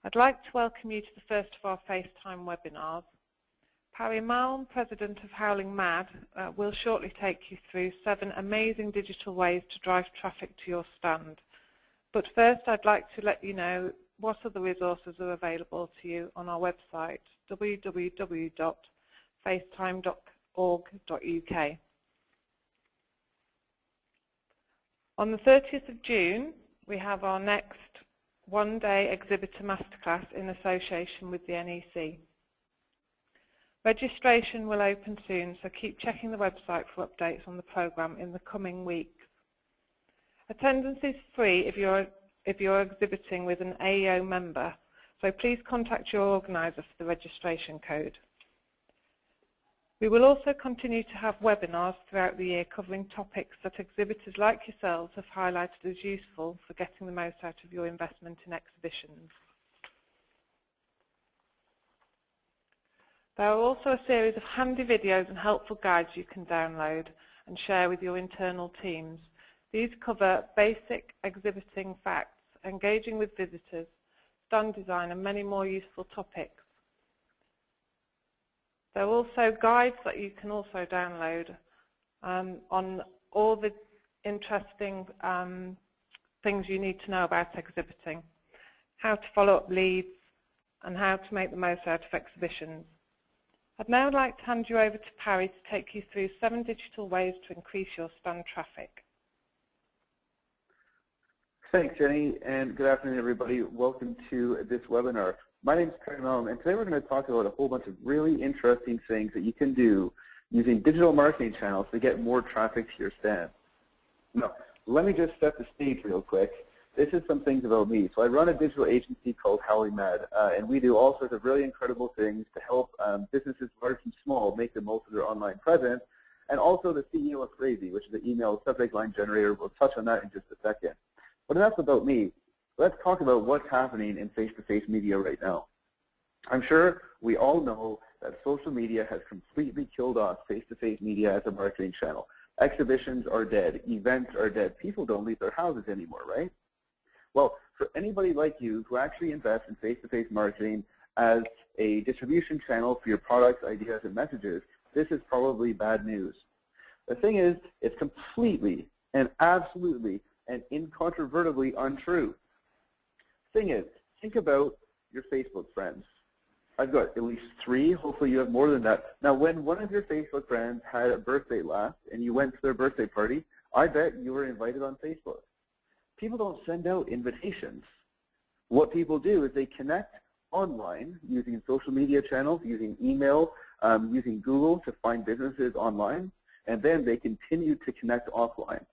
I'd like to welcome you to the first of our FaceTime webinars. Parry Malm, President of Howling Mad, will shortly take you through 7 amazing digital ways to drive traffic to your stand. But first, I'd like to let you know what other resources are available to you on our website, www.facetime.org.uk. On the 30th of June, we have our next one-day exhibitor masterclass in association with the NEC. Registration will open soon, so keep checking the website for updates on the programme in the coming weeks. Attendance is free if you're exhibiting with an AEO member, so please contact your organiser for the registration code. We will also continue to have webinars throughout the year covering topics that exhibitors like yourselves have highlighted as useful for getting the most out of your investment in exhibitions. There are also a series of handy videos and helpful guides you can download and share with your internal teams. These cover basic exhibiting facts, engaging with visitors, stand design, and many more useful topics. There are also guides that you can also download on all the interesting things you need to know about exhibiting, how to follow up leads, and how to make the most out of exhibitions. I'd now like to hand you over to Parry to take you through 7 digital ways to increase your stand traffic. Thanks, Jenny, and good afternoon, everybody. Welcome to this webinar. My name is Parry Malm, and today we're going to talk about a whole bunch of really interesting things that you can do using digital marketing channels to get more traffic to your stand. Now, let me just set the stage real quick. This is some things about me. So I run a digital agency called Howling Mad, and we do all sorts of really incredible things to help businesses large and small make the most of their online presence, and also the CEO of Phrasee, which is an email subject line generator. We'll touch on that in just a second. But enough about me. Let's talk about what's happening in face-to-face media right now. I'm sure we all know that social media has completely killed off face-to-face media as a marketing channel. Exhibitions are dead. Events are dead. People don't leave their houses anymore, right? Well, for anybody like you who actually invests in face-to-face marketing as a distribution channel for your products, ideas, and messages, this is probably bad news. The thing is, it's completely and absolutely and incontrovertibly untrue. Thing is, think about your Facebook friends. I've got at least 3. Hopefully you have more than that. Now, when one of your Facebook friends had a birthday last and you went to their birthday party, I bet you were invited on Facebook. People don't send out invitations. What people do is they connect online using social media channels, using email, using Google to find businesses online, and then they continue to connect offline.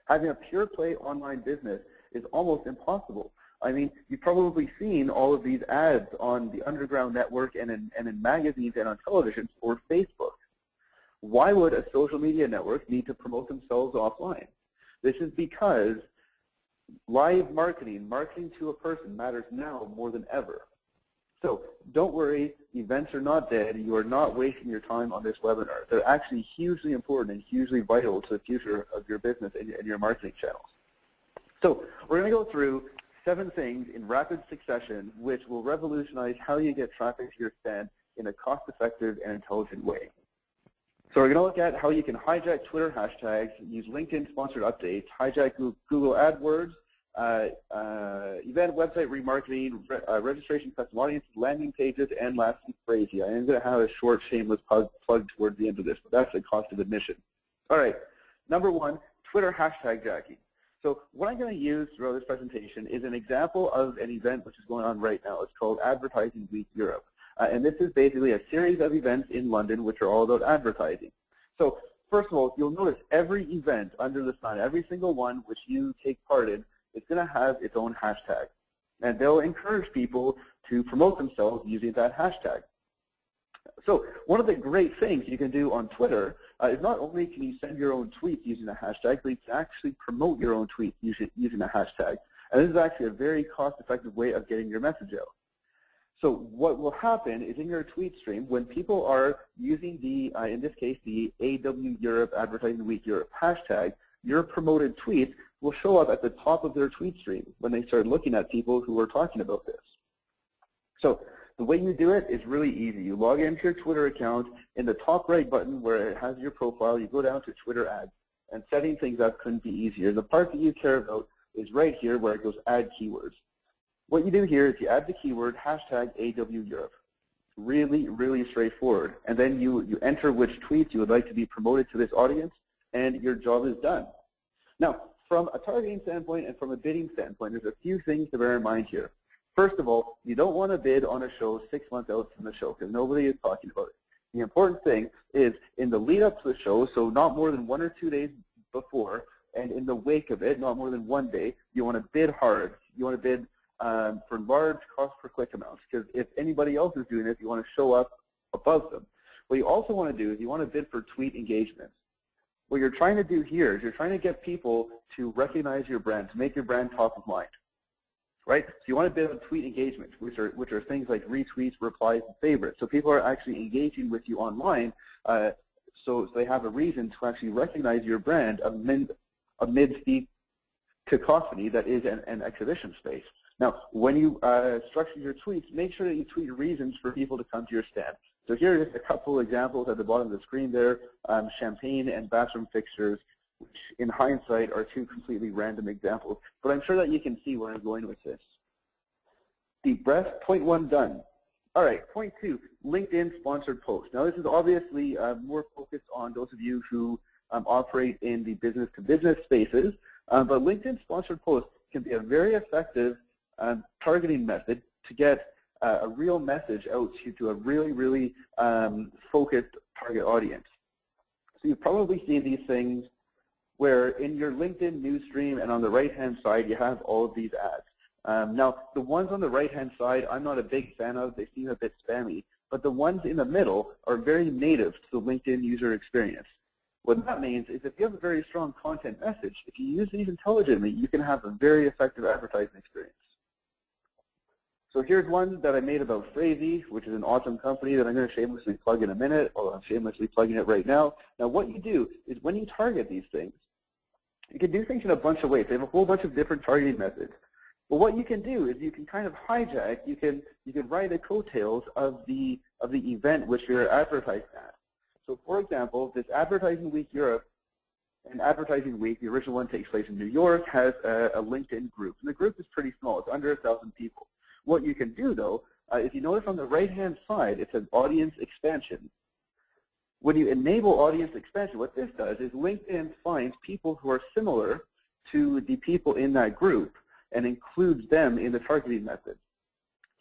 Having a pure play online business is almost impossible. I mean, you've probably seen all of these ads on the underground network and in magazines and on television for Facebook. Why would a social media network need to promote themselves offline? This is because live marketing, marketing to a person, matters now more than ever. So don't worry, events are not dead. You are not wasting your time on this webinar. They're actually hugely important and hugely vital to the future of your business and your marketing channels. So we're going to go through 7 things in rapid succession which will revolutionize how you get traffic to your stand in a cost-effective and intelligent way. So we're going to look at how you can hijack Twitter hashtags, use LinkedIn sponsored updates, hijack Google AdWords, event website remarketing, registration custom audiences, landing pages, and lastly, Phrasee. I am going to have a short shameless plug towards the end of this, but that's the cost of admission. All right, number 1, Twitter hashtag jacking. So what I'm going to use throughout this presentation is an example of an event which is going on right now. It's called Advertising Week Europe. And this is basically a series of events in London which are all about advertising. So first of all, you'll notice every event under the sun, every single one which you take part in, is going to have its own hashtag. And they'll encourage people to promote themselves using that hashtag. So one of the great things you can do on Twitter is not only can you send your own tweets using a hashtag, but you can actually promote your own tweets using a hashtag. And this is actually a very cost-effective way of getting your message out. So what will happen is in your tweet stream, when people are using the, in this case, the AW Europe Advertising Week Europe hashtag, your promoted tweets will show up at the top of their tweet stream when they start looking at people who are talking about this. So the way you do it is really easy. You log into your Twitter account. In the top right button where it has your profile, you go down to Twitter ads. And setting things up couldn't be easier. The part that you care about is right here where it goes add keywords. What you do here is you add the keyword hashtag AW Europe. Really, really straightforward. And then you enter which tweets you would like to be promoted to this audience, and your job is done. Now, from a targeting standpoint and from a bidding standpoint, there's a few things to bear in mind here. First of all, you don't want to bid on a show 6 months out from the show because nobody is talking about it. The important thing is in the lead up to the show, so not more than 1 or 2 days before, and in the wake of it, not more than 1 day, you want to bid hard. You want to bid for large cost per click amounts, because if anybody else is doing it, you want to show up above them. What you also want to do is you want to bid for tweet engagement. What you're trying to do here is you're trying to get people to recognize your brand, to make your brand top of mind, right? So you want to bid on tweet engagement, which are things like retweets, replies, and favorites. So people are actually engaging with you online, so they have a reason to actually recognize your brand amidst the cacophony that is an exhibition space. Now, when you structure your tweets, make sure that you tweet reasons for people to come to your stand. So here are just a couple examples at the bottom of the screen there, champagne and bathroom fixtures, which in hindsight are two completely random examples, but I'm sure that you can see where I'm going with this. Deep breath, point 1 done. All right, point 2, LinkedIn sponsored posts. Now this is obviously more focused on those of you who operate in the business-to-business spaces, but LinkedIn sponsored posts can be a very effective targeting method to get a real message out to a really, really focused target audience. So you've probably seen these things where in your LinkedIn news stream and on the right-hand side you have all of these ads. Now, the ones on the right-hand side I'm not a big fan of. They seem a bit spammy. But the ones in the middle are very native to the LinkedIn user experience. What that means is if you have a very strong content message, if you use these intelligently, you can have a very effective advertising experience. So here's one that I made about Phrasee, which is an awesome company that I'm going to shamelessly plug in a minute, or I'm shamelessly plugging it right now. Now what you do is when you target these things, you can do things in a bunch of ways. They have a whole bunch of different targeting methods. But what you can do is you can kind of hijack, you can ride the coattails of the event which you're advertising at. So for example, this Advertising Week Europe, and Advertising Week, the original one takes place in New York, has a LinkedIn group. And the group is pretty small. It's under 1,000 people. What you can do, though, if you notice on the right-hand side, it says Audience Expansion. When you enable Audience Expansion, what this does is LinkedIn finds people who are similar to the people in that group and includes them in the targeting method.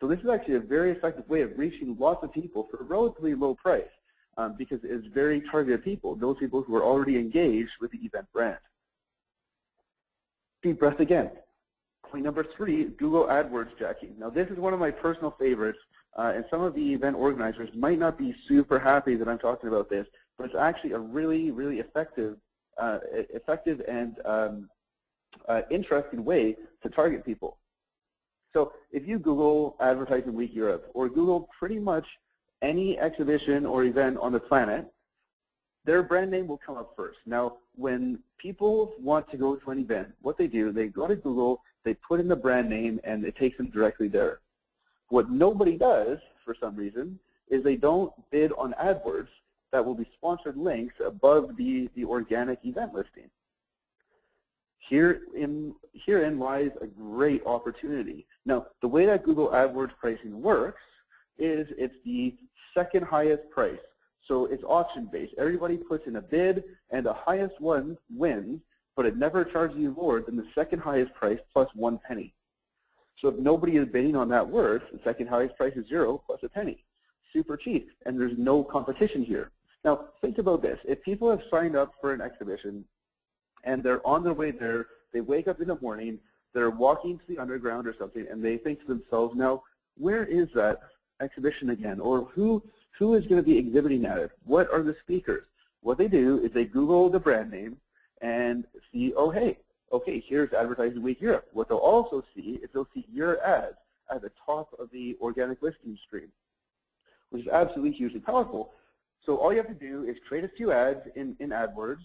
So this is actually a very effective way of reaching lots of people for a relatively low price because it's very targeted people, those people who are already engaged with the event brand. Deep breath again. Point number 3, Google AdWords jacking. Now this is one of my personal favorites, and some of the event organizers might not be super happy that I'm talking about this, but it's actually a really, really effective and interesting way to target people. So if you Google Advertising Week Europe, or Google pretty much any exhibition or event on the planet, their brand name will come up first. Now, when people want to go to an event, what they do, they go to Google, they put in the brand name, and it takes them directly there. What nobody does, for some reason, is they don't bid on AdWords that will be sponsored links above the organic event listing. Herein lies a great opportunity. Now, the way that Google AdWords pricing works is it's the second highest price. So it's auction-based. Everybody puts in a bid, and the highest one wins, but it never charges you more than the second highest price plus 1 penny. So if nobody is bidding on that word, the second highest price is 0 plus a penny. Super cheap, and there's no competition here. Now, think about this. If people have signed up for an exhibition, and they're on their way there, they wake up in the morning, they're walking to the underground or something, and they think to themselves, now, where is that exhibition again? Or who is going to be exhibiting at it? What are the speakers? What they do is they Google the brand name and see, oh, hey, okay, here's Advertising Week Europe. What they'll also see is they'll see your ads at the top of the organic listing stream, which is absolutely hugely powerful. So all you have to do is create a few ads in AdWords,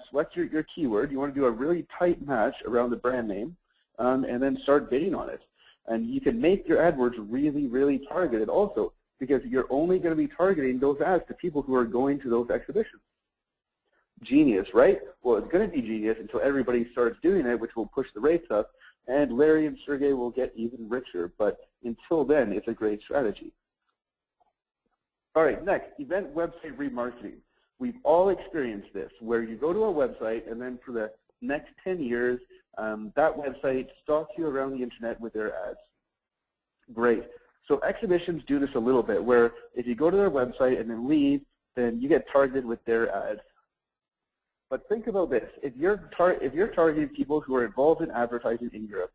select your keyword. You want to do a really tight match around the brand name, and then start bidding on it. And you can make your AdWords really, really targeted also, because you're only going to be targeting those ads to people who are going to those exhibitions. Genius, right? Well, it's going to be genius until everybody starts doing it, which will push the rates up, and Larry and Sergey will get even richer. But until then, it's a great strategy. All right, next, event website remarketing. We've all experienced this, where you go to a website, and then for the next 10 years, that website stalks you around the internet with their ads. Great. So exhibitions do this a little bit, where if you go to their website and then leave, then you get targeted with their ads. But think about this. If you're targeting people who are involved in advertising in Europe,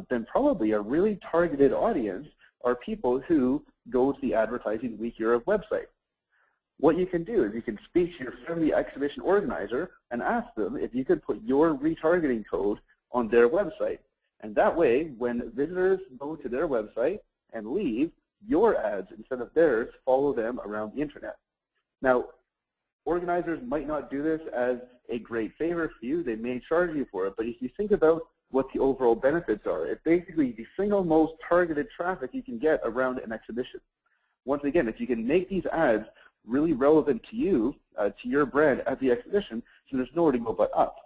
then probably a really targeted audience are people who go to the Advertising Week Europe website. What you can do is you can speak to your friendly exhibition organizer and ask them if you could put your retargeting code on their website. And that way, when visitors go to their website and leave, your ads, instead of theirs, follow them around the internet. Now, organizers might not do this as a great favor for you. They may charge you for it. But if you think about what the overall benefits are, it's basically the single most targeted traffic you can get around an exhibition. Once again, if you can make these ads really relevant to you, to your brand at the exhibition, so there's nowhere to go but up.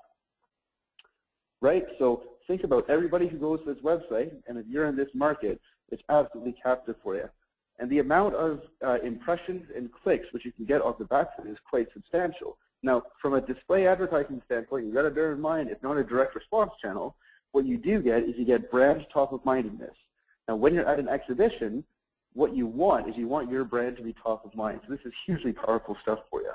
Right? So think about everybody who goes to this website, and if you're in this market, it's absolutely captive for you. And the amount of impressions and clicks which you can get off the back of it is quite substantial. Now, from a display advertising standpoint, you've got to bear in mind it's not a direct response channel. What you do get is you get brand top of mindedness. Now, when you're at an exhibition, what you want is you want your brand to be top of mind. So this is hugely powerful stuff for you.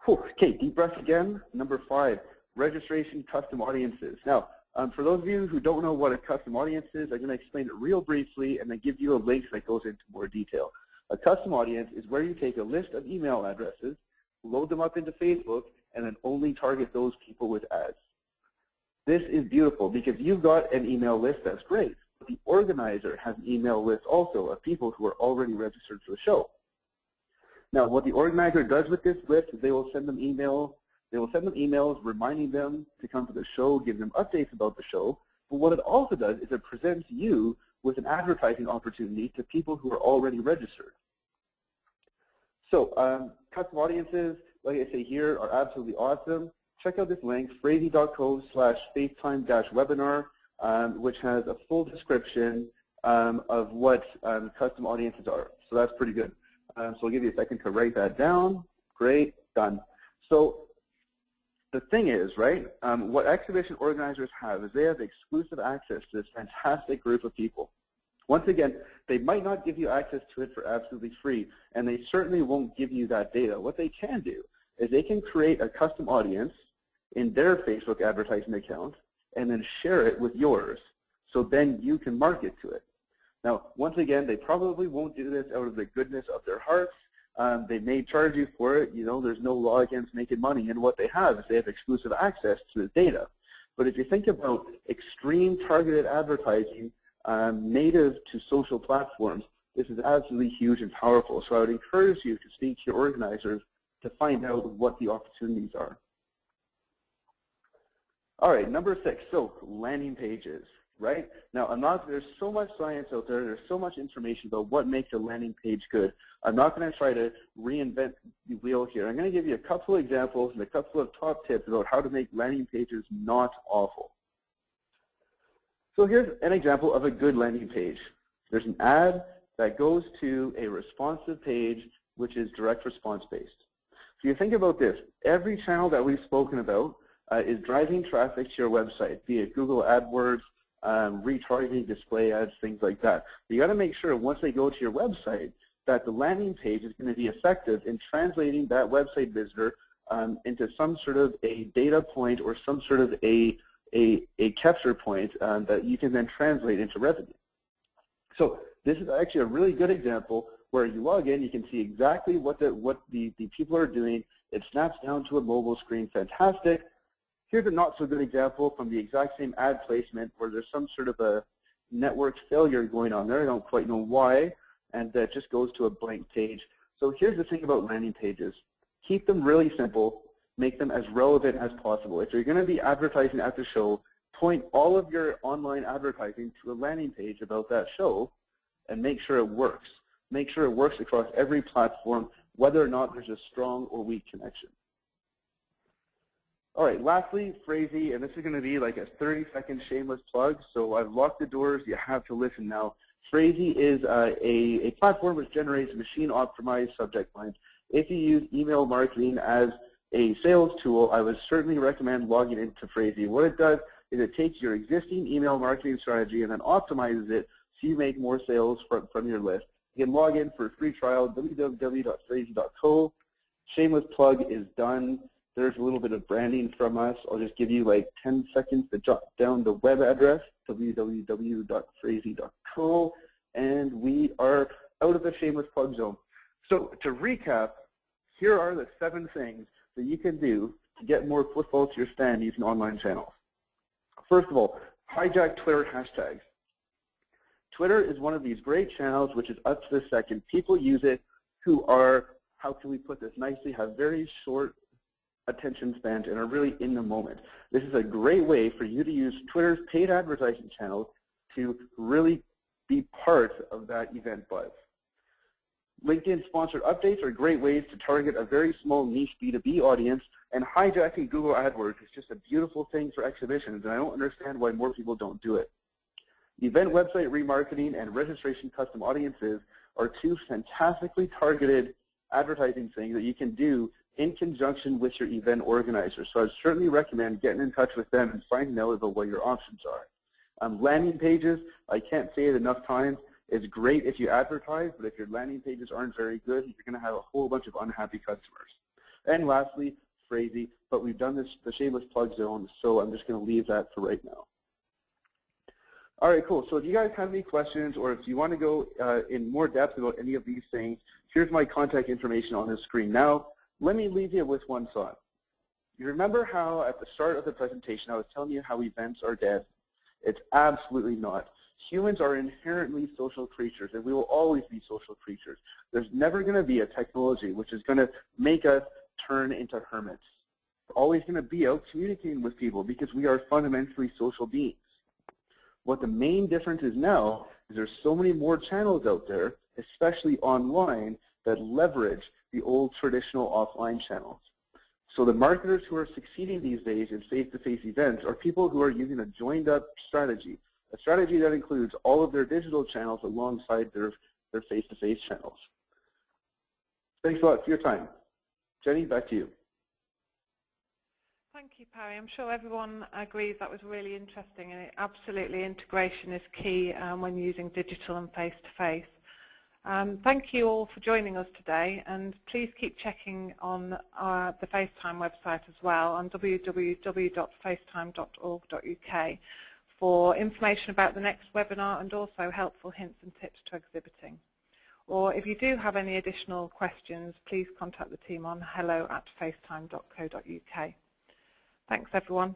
Whew. Okay, deep breath again. Number 5, registration custom audiences. Now, for those of you who don't know what a custom audience is, I'm going to explain it real briefly and then give you a link that goes into more detail. A custom audience is where you take a list of email addresses, load them up into Facebook, and then only target those people with ads. This is beautiful because you've got an email list, that's great. But the organizer has an email list also of people who are already registered for the show. Now, what the organizer does with this list is they will send them emails reminding them to come to the show, give them updates about the show. But what it also does is it presents you with an advertising opportunity to people who are already registered. So custom audiences, like I say here, are absolutely awesome. Check out this link, phrasee.co/FaceTime-webinar, which has a full description of what custom audiences are. So that's pretty good. So I'll give you a second to write that down. Great, done. So the thing is, right, what exhibition organizers have is they have exclusive access to this fantastic group of people. Once again, they might not give you access to it for absolutely free, and they certainly won't give you that data. What they can do is they can create a custom audience in their Facebook advertising account and then share it with yours, so then you can market to it. Now, once again, they probably won't do this out of the goodness of their hearts. They may charge you for it. You know, there's no law against making money, and what they have is they have exclusive access to the data. But if you think about extreme targeted advertising native to social platforms, this is absolutely huge and powerful. So I would encourage you to speak to your organizers to find out what the opportunities are. All right, number 6, so landing pages, right? Now, there's so much science out there, there's so much information about what makes a landing page good. I'm not going to try to reinvent the wheel here. I'm going to give you a couple of examples and a couple of top tips about how to make landing pages not awful. So here's an example of a good landing page. There's an ad that goes to a responsive page, which is direct response based. So you think about this. Every channel that we've spoken about is driving traffic to your website, be it Google AdWords, retargeting, display ads, things like that. You got to make sure once they go to your website that the landing page is going to be effective in translating that website visitor into some sort of a data point or some sort of a capture point that you can then translate into revenue. So this is actually a really good example where you log in, you can see exactly what the people are doing. It snaps down to a mobile screen, fantastic. Here's a not so good example from the exact same ad placement where there's some sort of a network failure going on there. I don't quite know why, and that just goes to a blank page. So here's the thing about landing pages. Keep them really simple. Make them as relevant as possible. If you're going to be advertising at the show, point all of your online advertising to a landing page about that show and make sure it works. Make sure it works across every platform, whether or not there's a strong or weak connection. All right, lastly, Phrasee, and this is going to be like a 30-second shameless plug, so I've locked the doors. You have to listen now. Phrasee is a platform which generates machine-optimized subject lines. If you use email marketing as a sales tool, I would certainly recommend logging into Phrasee. What it does is it takes your existing email marketing strategy and then optimizes it so you make more sales from your list. You can log in for a free trial, www.phrasee.co. Shameless plug is done. There's a little bit of branding from us. I'll just give you like 10 seconds to jot down the web address, www.phrasee.co, and we are out of the shameless plug zone. So to recap, here are the 7 things that you can do to get more footfall to your stand using online channels. First of all, hijack Twitter hashtags. Twitter is one of these great channels which is up to the second. People use it who are, how can we put this nicely, have very short attention spans and are really in the moment. This is a great way for you to use Twitter's paid advertising channels to really be part of that event buzz. LinkedIn sponsored updates are great ways to target a very small niche B2B audience, and hijacking Google AdWords is just a beautiful thing for exhibitions, and I don't understand why more people don't do it. Event website remarketing and registration custom audiences are 2 fantastically targeted advertising things that you can do in conjunction with your event organizer. So I'd certainly recommend getting in touch with them and finding out about what your options are. Landing pages, I can't say it enough times, it's great if you advertise, but if your landing pages aren't very good, you're going to have a whole bunch of unhappy customers. And lastly, Phrasee, but we've done this, the shameless plug zone, so I'm just going to leave that for right now. All right, cool. So if you guys have any questions or if you want to go in more depth about any of these things, here's my contact information on the screen now. Let me leave you with one thought. You remember how at the start of the presentation I was telling you how events are dead? It's absolutely not. Humans are inherently social creatures, and we will always be social creatures. There's never going to be a technology which is going to make us turn into hermits. We're always going to be out communicating with people because we are fundamentally social beings. What the main difference is now is there's so many more channels out there, especially online, that leverage the old traditional offline channels. So the marketers who are succeeding these days in face-to-face events are people who are using a joined-up strategy, a strategy that includes all of their digital channels alongside their face-to-face channels. Thanks a lot for your time. Jenny, back to you. Thank you, Parry. I'm sure everyone agrees that was really interesting, and absolutely integration is key when using digital and face-to-face. Thank you all for joining us today, and please keep checking on the FaceTime website as well on www.facetime.org.uk for information about the next webinar and also helpful hints and tips to exhibiting. Or if you do have any additional questions, please contact the team on hello@facetime.co.uk. Thanks, everyone.